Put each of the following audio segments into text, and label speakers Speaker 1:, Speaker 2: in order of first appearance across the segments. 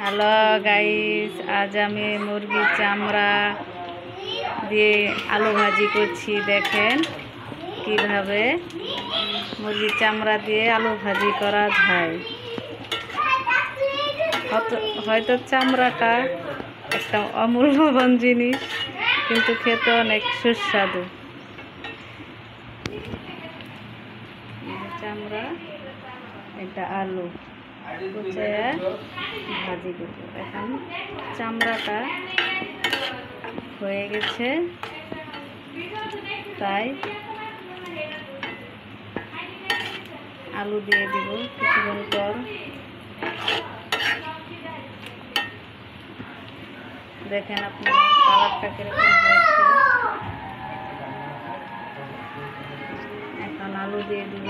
Speaker 1: Hello guys, আজ আমি মুরগির চামড়া দিয়ে আলু ভাজি করছি। দেখেন কিভাবে মুরগির চামড়া দিয়ে আলু ভাজি করা যায়। হয়তো চামড়াটা একটা অমূল্যবান জিনিস, কিন্তু খেতে অনেক সুস্বাদু। চামড়া, এটা আলু কুচিয়ে ভাজি দেবো। এখন চামড়াটা হয়ে গেছে, তাই আলু দিয়ে দিব কিছুক্ষণ পর। দেখেন আপনারা কালারটা কিরকম হয়েছে। এখন আলু দিয়ে দিব।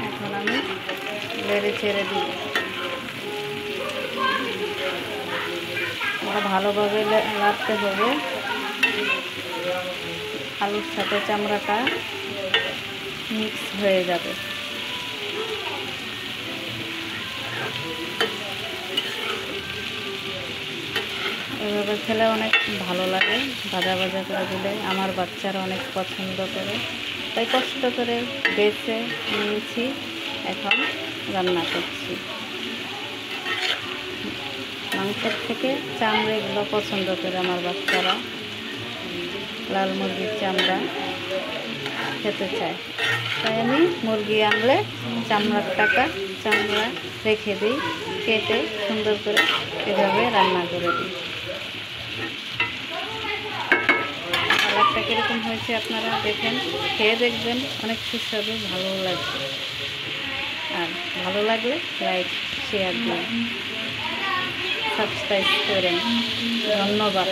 Speaker 1: এখন আমি নেড়ে ছেড়ে দিব। এটা ভালোভাবে নাড়তে হবে। আলুর সাথে চামড়াটা মিক্স হয়ে যাবে। এভাবে খেলে অনেক ভালো লাগে। ভাজা ভাজা করে দিলে আমার বাচ্চারা অনেক পছন্দ করে, তাই কষ্ট করে বেছে নিয়েছি, এখন রান্না করছি। মাংসের থেকে চামড়াগুলো পছন্দ করে আমার বাচ্চারা। লাল মুরগির চামড়া খেতে চায়, তাই আমি মুরগি আনলে চামড়া রেখে দিই, কেটে সুন্দর করে এভাবে রান্না করে দিই। কালারটা কীরকম হয়েছে আপনারা দেখেন, খেয়ে দেখবেন, অনেক সুস্বাদু, ভালো লাগবে। আর ভালো লাগলে লাইক শেয়ার দিন, সাবস্ক্রাইব করেন। ধন্যবাদ।